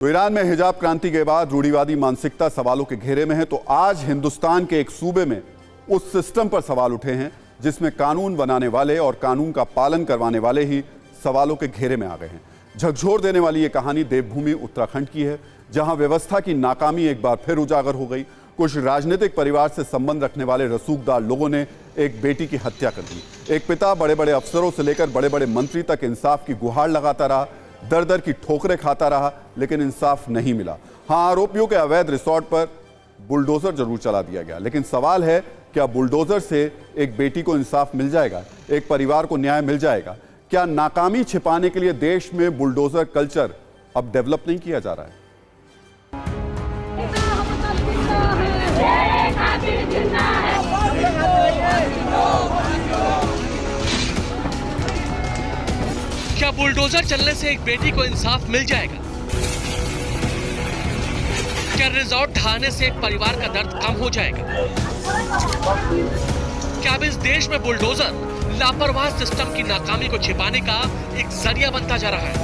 तो ईरान में हिजाब क्रांति के बाद रूढ़िवादी मानसिकता सवालों के घेरे में है। तो आज हिंदुस्तान के एक सूबे में उस सिस्टम पर सवाल उठे हैं जिसमें कानून बनाने वाले और कानून का पालन करवाने वाले ही सवालों के घेरे में आ गए हैं। झकझोर देने वाली ये कहानी देवभूमि उत्तराखंड की है, जहां व्यवस्था की नाकामी एक बार फिर उजागर हो गई। कुछ राजनीतिक परिवार से संबंध रखने वाले रसूखदार लोगों ने एक बेटी की हत्या कर दी। एक पिता बड़े बड़े अफसरों से लेकर बड़े बड़े मंत्री तक इंसाफ की गुहार लगाता रहा, दर दर की ठोकरें खाता रहा, लेकिन इंसाफ नहीं मिला। हाँ, आरोपियों के अवैध रिसोर्ट पर बुलडोजर जरूर चला दिया गया, लेकिन सवाल है क्या बुलडोजर से एक बेटी को इंसाफ मिल जाएगा, एक परिवार को न्याय मिल जाएगा? क्या नाकामी छिपाने के लिए देश में बुलडोजर कल्चर अब डेवलप नहीं किया जा रहा है? क्या बुलडोजर चलने से एक बेटी को इंसाफ मिल जाएगा? क्या रिजॉर्ट ढहाने से एक परिवार का दर्द कम हो जाएगा? क्या अब इस देश में बुलडोजर लापरवाह सिस्टम की नाकामी को छिपाने का एक जरिया बनता जा रहा है?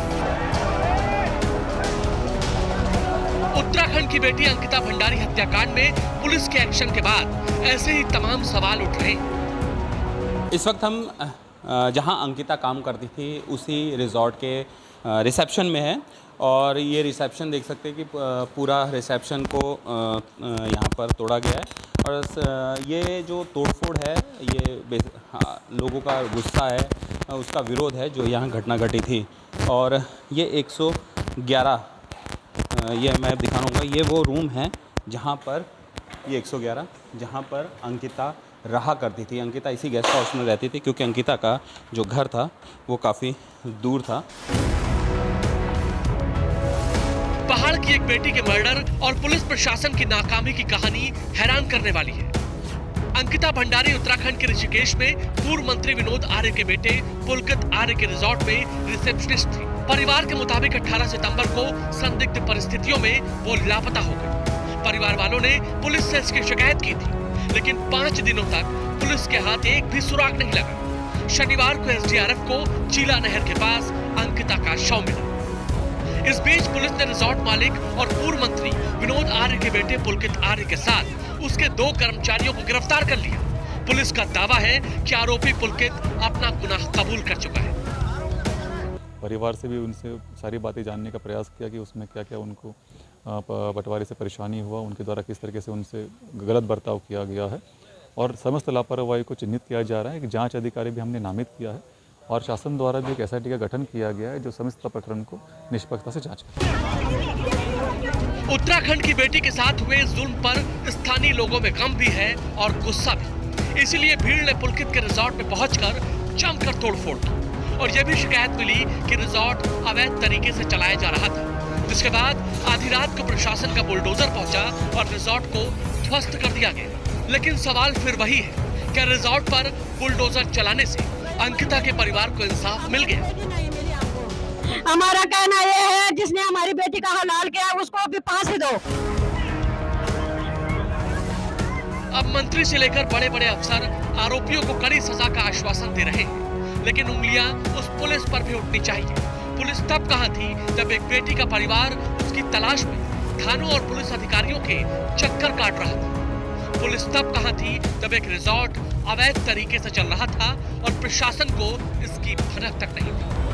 उत्तराखंड की बेटी अंकिता भंडारी हत्याकांड में पुलिस के एक्शन के बाद ऐसे ही तमाम सवाल उठ रहे हैं। इस वक्त हम जहां अंकिता काम करती थी उसी रिजॉर्ट के रिसेप्शन में है, और ये रिसेप्शन देख सकते हैं कि पूरा रिसेप्शन को यहाँ पर तोड़ा गया है। और ये जो तोड़फोड़ है ये लोगों का गुस्सा है, उसका विरोध है जो यहाँ घटना घटी थी। और ये 111 ये मैं दिखाऊंगा, ये वो रूम है जहाँ पर ये 111 जहाँ पर अंकिता रहा करती थी। अंकिता इसी गेस्ट हाउस में रहती थी क्योंकि अंकिता का जो घर था वो काफ़ी दूर था। पहाड़ की एक बेटी के मर्डर और पुलिस प्रशासन की नाकामी की कहानी हैरान करने वाली है। अंकिता भंडारी उत्तराखंड के ऋषिकेश में पूर्व मंत्री विनोद आर्य के बेटे पुलकित आर्य के रिजॉर्ट में रिसेप्शनिस्ट थी। परिवार के मुताबिक 18 सितंबर को संदिग्ध परिस्थितियों में वो लापता हो गई। परिवार वालों ने पुलिस से इसकी शिकायत की थी, लेकिन 5 दिनों तक पुलिस के हाथ एक भी सुराग नहीं लगा। शनिवार को एसडीआरएफ को चीला नहर के पास अंकिता का शव मिला। इस बीच पुलिस ने रिजॉर्ट मालिक और पूर्व मंत्री विनोद आर्य के बेटे पुलकित आर्य के साथ उसके 2 कर्मचारियों को गिरफ्तार कर लिया। पुलिस का दावा है कि आरोपी पुलकित अपना गुनाह कबूल कर चुका है। परिवार से भी उनसे सारी बातें जानने का प्रयास किया कि उसमें क्या क्या उनको बंटवारे से परेशानी हुआ, उनके द्वारा किस तरीके से उनसे गलत बर्ताव किया गया है, और समस्त लापरवाही को चिन्हित किया जा रहा है। कि जांच अधिकारी भी हमने नामित किया है और शासन द्वारा भी एक एसआईटी का गठन किया गया है जो समस्त प्रकरण को निष्पक्षता से जांच करेगा। उत्तराखंड की बेटी के साथ हुए जुल्म पर स्थानीय लोगों में गम भी है और गुस्सा भी। इसीलिए भीड़ ने पुलकित के रिजॉर्ट में पहुंचकर जमकर तोड़फोड़ की, और यह भी शिकायत मिली कि रिजॉर्ट अवैध तरीके से चलाया जा रहा था। जिसके बाद आधी रात को प्रशासन का बुलडोजर पहुंचा और रिजॉर्ट को ध्वस्त कर दिया गया। लेकिन सवाल फिर वही है, क्या रिजॉर्ट पर बुलडोजर चलाने से अंकिता के परिवार को इंसाफ मिल गया? हमारा कहना यह है, जिसने हमारी बेटी का हलाल किया उसको भी फांसी दो। अब मंत्री से लेकर बड़े बड़े अफसर आरोपियों को कड़ी सजा का आश्वासन दे रहे हैं, लेकिन उंगलियां उस पुलिस पर भी उठनी चाहिए। पुलिस तब कहां थी जब एक बेटी का परिवार उसकी तलाश में थानों और पुलिस अधिकारियों के चक्कर काट रहा था? पुलिस तब कहां थी जब एक रिजॉर्ट अवैध तरीके से चल रहा था और प्रशासन को इसकी भनक तक नहीं थी?